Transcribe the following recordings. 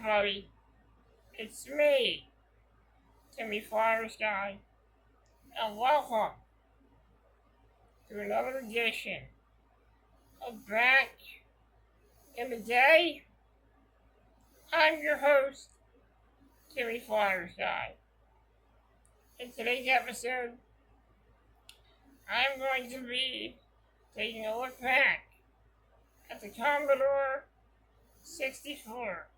everybody, it's me, Timmy Flyers Guy, and welcome to another edition of Back in the Day. I'm your host, Timmy Flyers Guy. In today's episode, I'm going to be taking a look back at the Commodore 64.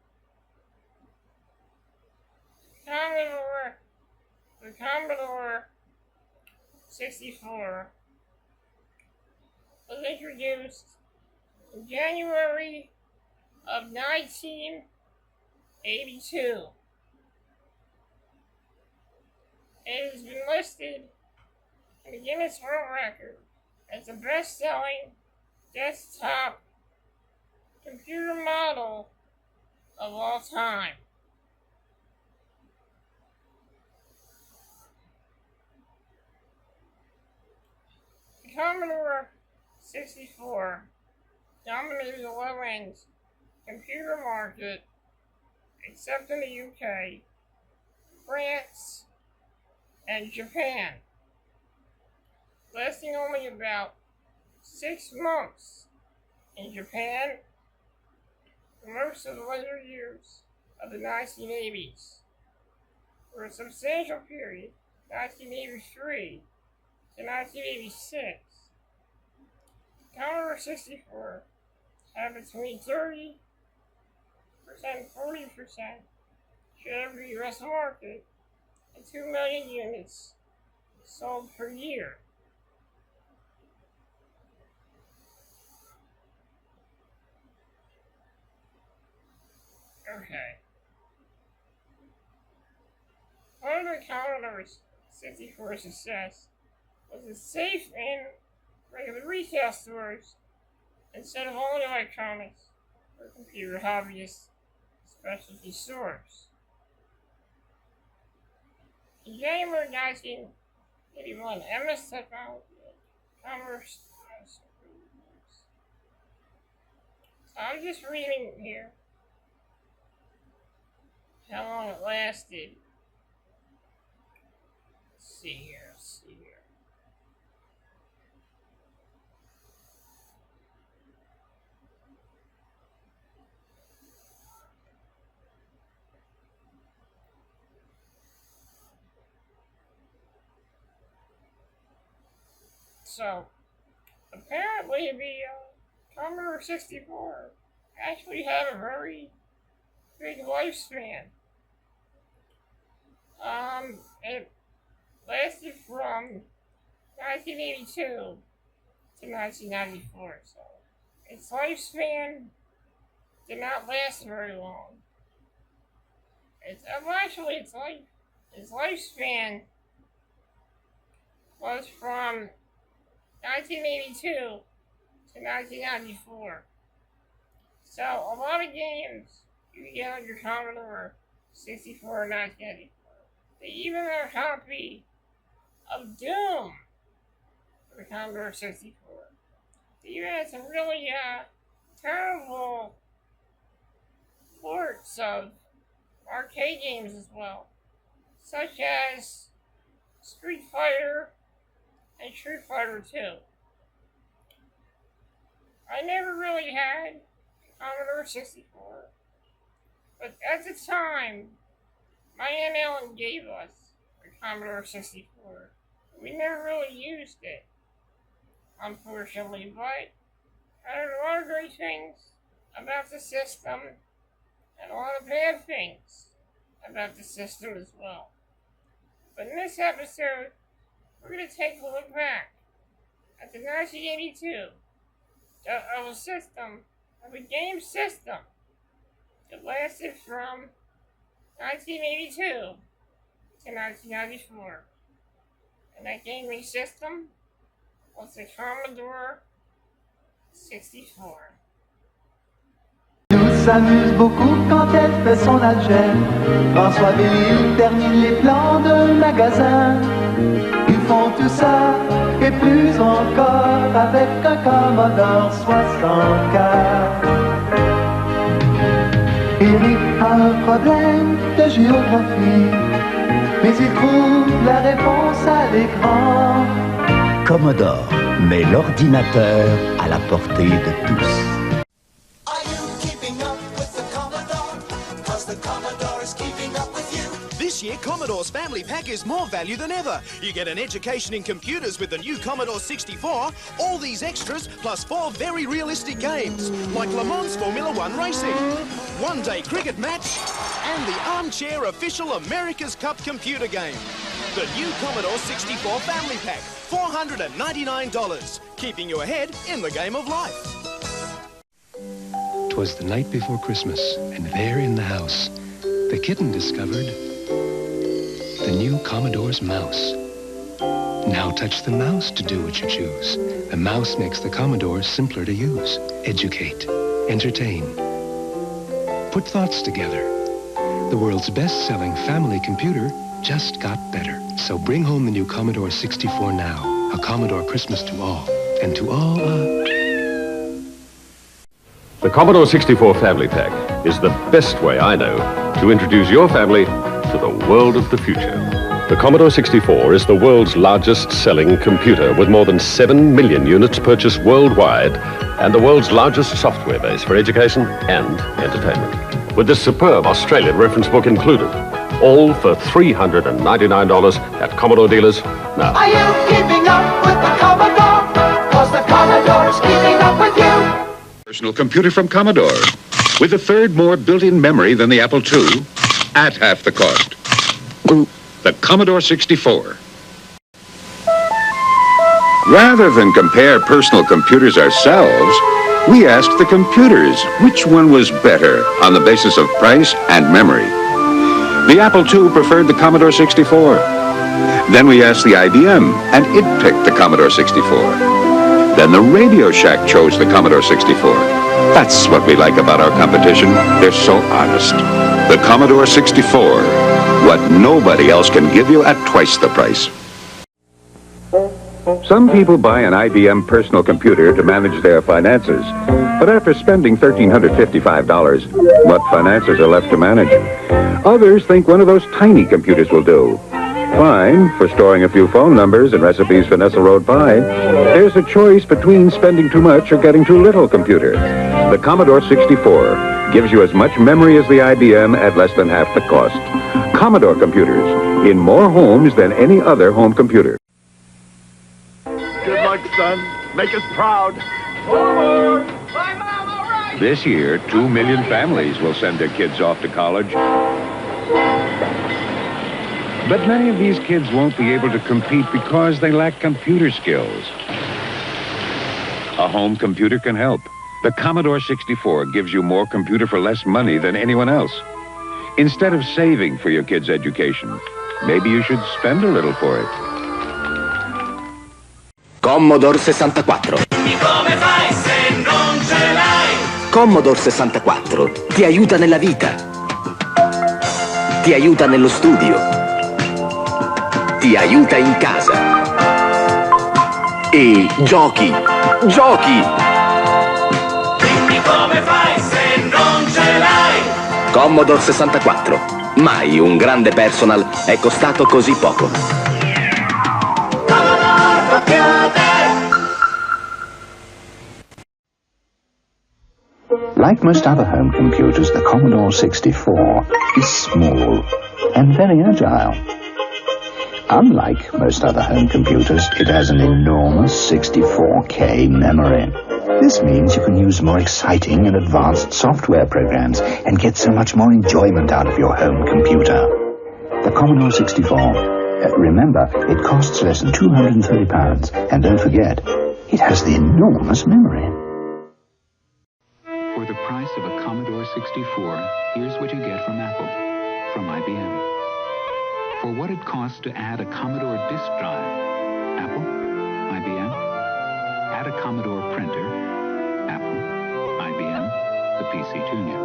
The Commodore 64 was introduced in January of 1982. It has been listed in the Guinness World Record as the best-selling desktop computer model of all time. The Commodore 64 dominated the low-end computer market except in the UK, France, and Japan, lasting only about 6 months in Japan for most of the later years of the 1980s. For a substantial period, 1983 to 1986, Commodore 64 had between 30% and 40% share of the US market and 2 million units sold per year. Okay. Part of the Commodore 64's success was its safe in regular retail stores instead of only electronics or computer hobbyists specialty stores. In January 1981, MS Technology Commerce. So I'm just reading here how long it lasted. Let's see here. So, apparently the Commodore 64 actually had a very big lifespan. It lasted from 1982 to 1994, so its lifespan did not last very long. Its lifespan was from 1982 to 1994. So, a lot of games you can get on your Commodore 64 in 1994. They even had a copy of Doom for the Commodore 64. They even had some really terrible ports of arcade games as well, such as Street Fighter and Street Fighter 2. I never really had Commodore 64, but at the time, my Aunt Ellen gave us the Commodore 64. We never really used it, unfortunately, but I heard a lot of great things about the system and a lot of bad things about the system as well. But in this episode, we're going to take a look back at the 1982 of a game system that lasted from 1982 to 1994. And that gaming system was the Commodore 64. Tout s'amuse beaucoup quand elle fait son algèbre. François Bellil termine les plans de magasin. Ils font tout ça et plus encore avec un Commodore 64. Eric un problème de géographie, mais il trouve la réponse à l'écran. Commodore met l'ordinateur à la portée de tous. Are you keeping up with the Commodore? 'Cause the Commodore is keeping up with you. This year, Commodore's Family Pack is more value than ever. You get an education in computers with the new Commodore 64, all these extras, plus 4 very realistic games, like Le Mans Formula One racing, one-day cricket match, and the armchair official America's Cup computer game. The new Commodore 64 Family Pack, $499, keeping you ahead in the game of life. 'Twas the night before Christmas, and there in the house, the kitten discovered the new Commodore's mouse. Now touch the mouse to do what you choose. The mouse makes the Commodore simpler to use. Educate, entertain, put thoughts together. The world's best-selling family computer just got better. So bring home the new Commodore 64 now. A Commodore Christmas to all. And to all, The Commodore 64 Family Pack is the best way I know to introduce your family to the world of the future. The Commodore 64 is the world's largest selling computer with more than 7 million units purchased worldwide and the world's largest software base for education and entertainment. With this superb Australian reference book included, all for $399 at Commodore dealers now. Are you keeping up with the Commodore? 'Cause the Commodore is keeping up with you. Personal computer from Commodore, with a third more built-in memory than the Apple II, at half the cost. The Commodore 64. Rather than compare personal computers ourselves, we asked the computers which one was better on the basis of price and memory. The Apple II preferred the Commodore 64. Then we asked the IBM, and it picked the Commodore 64. Then the Radio Shack chose the Commodore 64. That's what we like about our competition. They're so honest. The Commodore 64, what nobody else can give you at twice the price. Some people buy an IBM personal computer to manage their finances. But after spending $1,355, what finances are left to manage? Others think one of those tiny computers will do. Fine for storing a few phone numbers and recipes for Nestle Road pie. There's a choice between spending too much or getting too little computer. The Commodore 64 gives you as much memory as the IBM at less than half the cost. Commodore computers in more homes than any other home computer. Good luck, son. Make us proud. Forward! Bye, Mom, all right! This year, 2 million families will send their kids off to college. But many of these kids won't be able to compete because they lack computer skills. A home computer can help. The Commodore 64 gives you more computer for less money than anyone else. Instead of saving for your kids' education, maybe you should spend a little for it. Commodore 64. Come fai se non ce l'hai? Commodore 64 ti aiuta nella vita, ti aiuta nello studio, ti aiuta in casa. E giochi, giochi! Dimmi come fai se non ce l'hai? Commodore 64. Mai un grande personal è costato così poco. Like most other home computers, the Commodore 64 is small and very agile. Unlike most other home computers, it has an enormous 64K memory. This means you can use more exciting and advanced software programs and get so much more enjoyment out of your home computer. The Commodore 64, remember, it costs less than £230, and don't forget, it has the enormous memory. For the price of a Commodore 64, here's what you get from Apple, from IBM. For what it costs to add a Commodore disk drive, Apple, IBM. Add a Commodore printer, Apple, IBM, the PC Junior.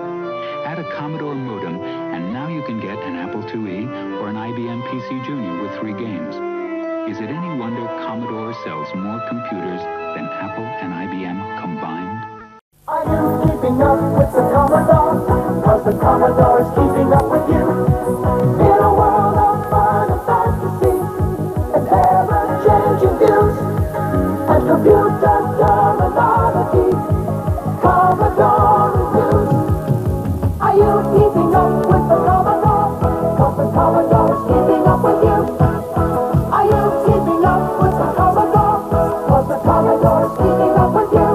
Add a Commodore modem, and now you can get an Apple IIe or an IBM PC Junior with 3 games. Is it any wonder Commodore sells more computers than Apple and IBM combined? Are you keeping up with the Commodore? 'Cause the Commodore is keeping up with you. In a world of fun and fantasy, and ever-changing views, and computer terminology, Commodore reviews. Are you keeping up with the Commodore? 'Cause the Commodore is keeping up with you. Are you keeping up with the Commodore? 'Cause the Commodore is keeping up with you.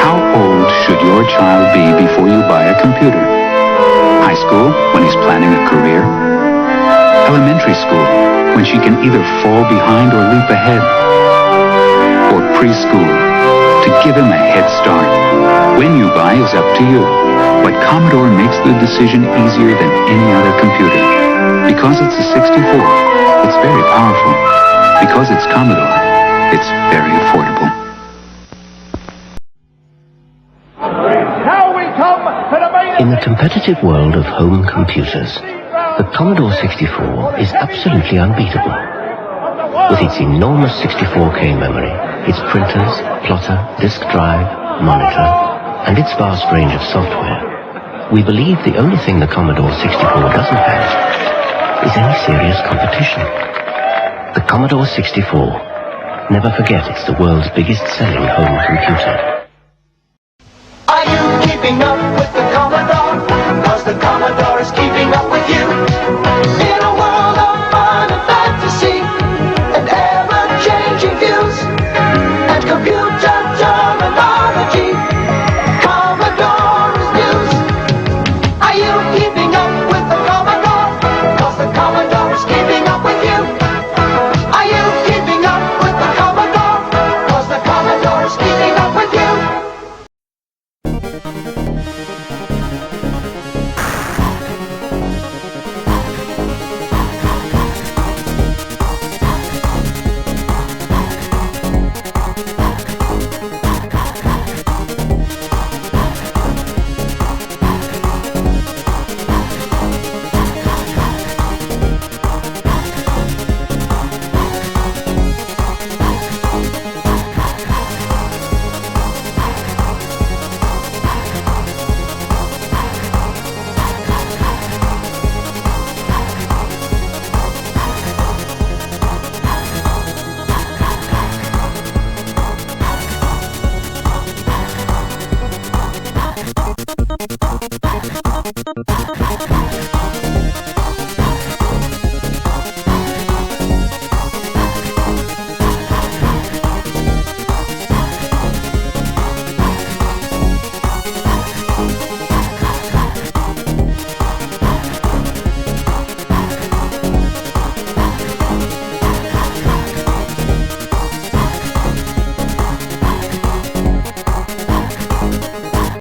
How old should your child be before you buy a computer? High school, when he's planning a career? Elementary school, when she can either fall behind or leap ahead? Or preschool, to give him a head start? When you buy is up to you, but Commodore makes the decision easier than any other computer. Because it's a 64, it's very powerful. Because it's Commodore, it's very affordable. Now we come to the main In the competitive world of home computers, the Commodore 64 is absolutely unbeatable. With its enormous 64K memory, its printers, plotter, disk drive, monitor, and its vast range of software, we believe the only thing the Commodore 64 doesn't have is any serious competition. The Commodore 64. Never forget it's the world's biggest selling home computer. Are you keeping up with the Commodore? 'Cause the Commodore is keeping up with you. In a world of fun and fantasy, and ever-changing views, and computer terminology, Commodore is news. Are you keeping up with the Commodore? 'Cause the Commodore is keeping up with you. Are you keeping up with the Commodore? 'Cause the Commodore is keeping up with you.